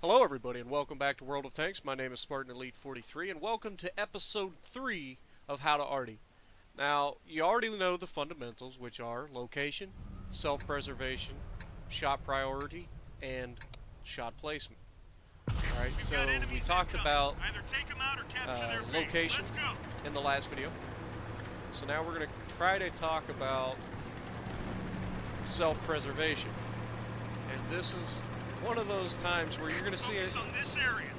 Hello everybody and welcome back to World of Tanks. My name is Spartan Elite 43 and welcome to episode 3 of How to ARTY. Now, you already know the fundamentals, which are location, self-preservation, shot priority, and shot placement. Alright, so we talked about location in the last video. So now we're going to try to talk about self-preservation. And this is one of those times where you're going to see it.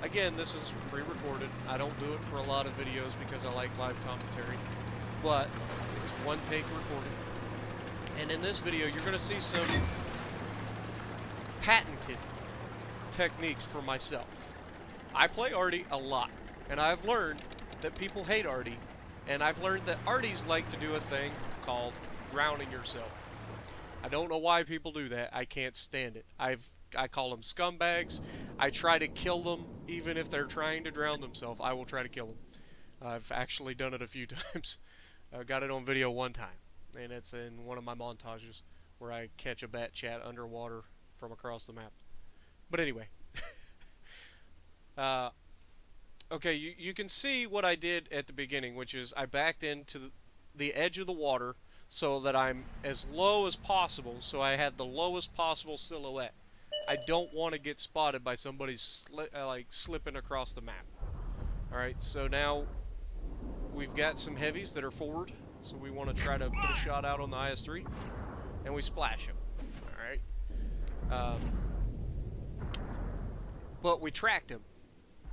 Again, this is pre-recorded. I don't do it for a lot of videos because I like live commentary. But it's one take recording. And in this video, you're going to see some patented techniques for myself. I play ARTY a lot. And I've learned that people hate ARTY. And I've learned that ARTYs like to do a thing called drowning yourself. I don't know why people do that. I can't stand it. I call them scumbags. I try to kill them, even if they're trying to drown themselves. I will try to kill them. I've actually done it a few times. I got it on video one time, and it's in one of my montages where I catch a bat chat underwater from across the map. But anyway, okay, you can see what I did at the beginning, which is I backed into the edge of the water so that I'm as low as possible, so I had the lowest possible silhouette. I don't want to get spotted by somebody slipping across the map. Alright, so now we've got some heavies that are forward, so we want to try to put a shot out on the IS-3, and we splash them. Alright. But we tracked him.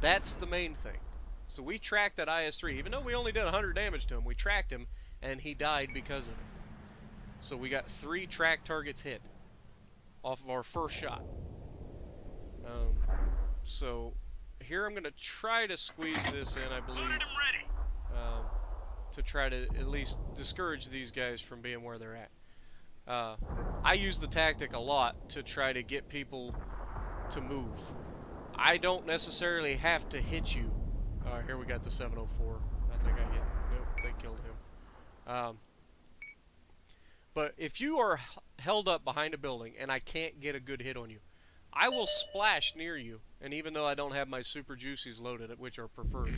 That's the main thing. So we tracked that IS-3. Even though we only did 100 damage to him, we tracked him, and he died because of it. So we got 3 track targets hit off of our first shot. So here I'm going to try to squeeze this in, I believe, to try to at least discourage these guys from being where they're at. I use the tactic a lot to try to get people to move. I don't necessarily have to hit you. Here we got the 704. I think I hit. Nope, they killed him. But if you are held up behind a building and I can't get a good hit on you, I will splash near you, and even though I don't have my super juicies loaded, which are preferred,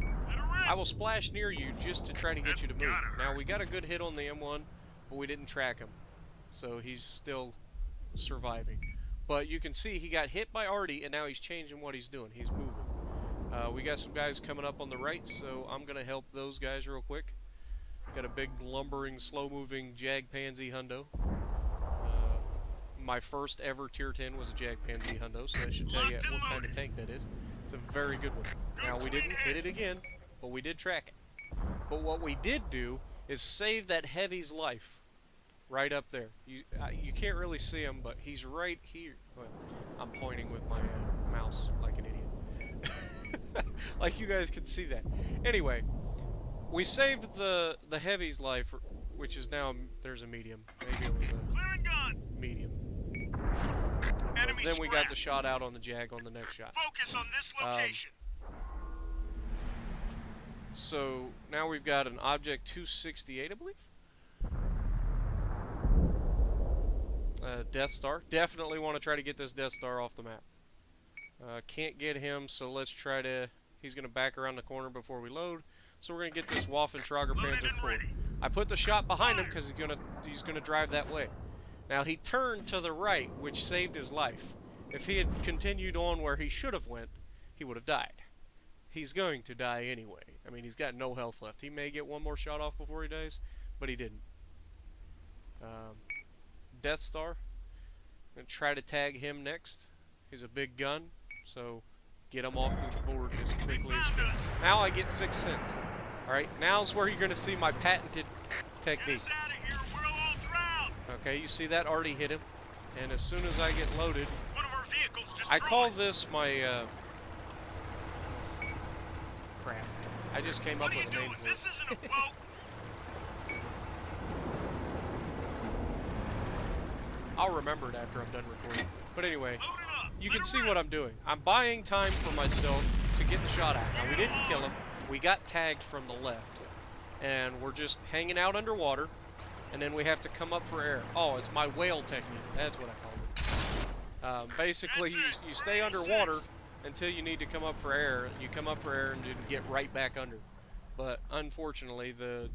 I will splash near you just to try to get you to move. Now, we got a good hit on the M1, but we didn't track him, so he's still surviving. But you can see he got hit by ARTY, and now he's changing what he's doing. He's moving. We got some guys coming up on the right, so I'm going to help those guys real quick. Got a big, lumbering, slow-moving Jag Pansy Hundo. My first ever Tier 10 was a Jag Pansy Hundo, so that should tell you what kind of tank that is. It's a very good one. Now, we didn't hit it again, but we did track it. But what we did do is save that heavy's life right up there. You can't really see him, but he's right here. Well, I'm pointing with my mouse like an idiot. Like you guys can see that. Anyway, we saved the heavy's life, which is now, there's a medium. Maybe it was a medium. Then we got the shot out on the Jag on the next shot. Focus on this location. So now we've got an Object 268, I believe. Death Star. Definitely want to try to get this Death Star off the map. Can't get him, so let's try to... He's going to back around the corner before we load. So we're going to get this Waffen-Trager Panzer forward. I put the shot behind him because he's gonna drive that way. Now he turned to the right, which saved his life. If he had continued on where he should have went, he would have died. He's going to die anyway. I mean, he's got no health left. He may get one more shot off before he dies, but he didn't. Death Star. I'm going to try to tag him next. He's a big gun, so get him off the board as quickly as possible. Now I get 6 cents. Alright, now's where you're going to see my patented technique. Okay, you see that? ARTY hit him. And as soon as I get loaded, I call this my, crap. I just came up with a name for it. I'll remember it after I'm done recording. But anyway, you can see what I'm doing. I'm buying time for myself to get the shot out. Now, we didn't kill him. We got tagged from the left. And we're just hanging out underwater. And then we have to come up for air. Oh, it's my whale technique. That's what I call it. Basically, you stay underwater until you need to come up for air. You come up for air and then get right back under. But unfortunately, the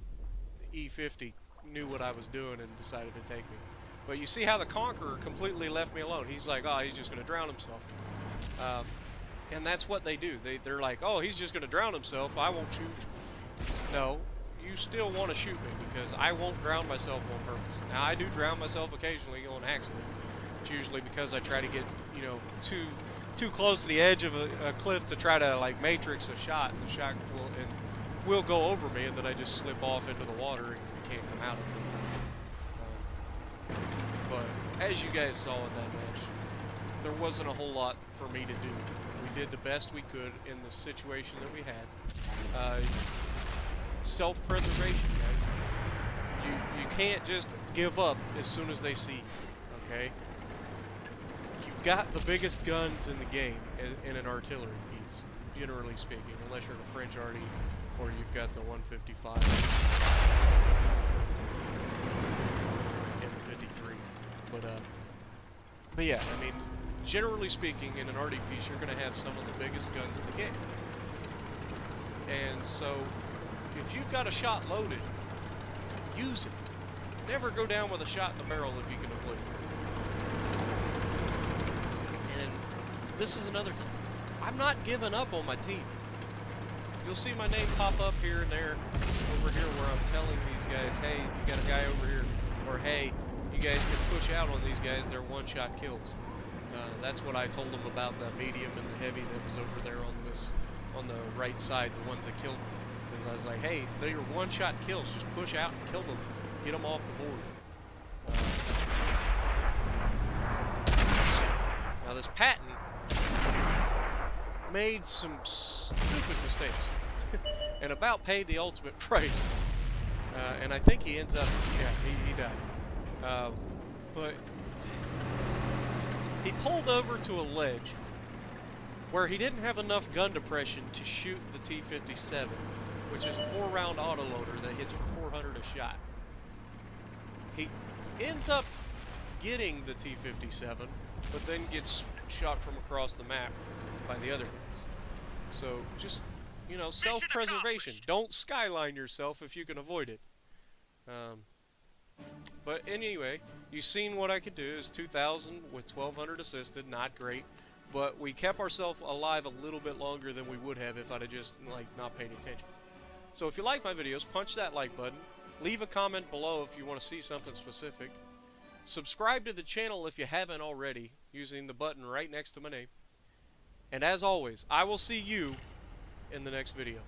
E50 knew what I was doing and decided to take me. But you see how the Conqueror completely left me alone. He's like, oh, he's just going to drown himself. And that's what they do. They're like, oh, he's just going to drown himself. I won't shoot him. No, you still want to shoot me because I won't drown myself on purpose. Now, I do drown myself occasionally on accident. It's usually because I try to get, you know, too close to the edge of a cliff to try to, like, matrix a shot. And the shot will go over me, and then I just slip off into the water and can't come out of it. But as you guys saw in that match, there wasn't a whole lot for me to do. We did the best we could in the situation that we had. Self-preservation, guys. You can't just give up as soon as they see you, okay? You've got the biggest guns in the game in an artillery piece, generally speaking, unless you're in a French arty or you've got the 155 M53. But yeah, I mean, generally speaking, in an arty piece, you're going to have some of the biggest guns in the game. And so, if you've got a shot loaded, use it. Never go down with a shot in the barrel if you can avoid it. And this is another thing. I'm not giving up on my team. You'll see my name pop up here and there over here where I'm telling these guys, hey, you got a guy over here, or hey, you guys can push out on these guys, they're one-shot kills. That's what I told them about the medium and the heavy that was over there on the right side, the ones that killed them. Because I was like, hey, they're one-shot kills, just push out and kill them, get them off the board. Now this Patton made some stupid mistakes and about paid the ultimate price. And I think he ends up, yeah, he died. But he pulled over to a ledge where he didn't have enough gun depression to shoot the T-57, which is a 4-round autoloader that hits for 400 a shot. He ends up getting the T-57, but then gets shot from across the map by the other guys. So just, you know, self-preservation. Don't skyline yourself if you can avoid it. But anyway, you've seen what I could do. Is 2,000 with 1,200 assisted, not great. But we kept ourselves alive a little bit longer than we would have if I'd have just, like, not paid attention. So if you like my videos, punch that like button. Leave a comment below if you want to see something specific. Subscribe to the channel if you haven't already, using the button right next to my name. And as always, I will see you in the next video.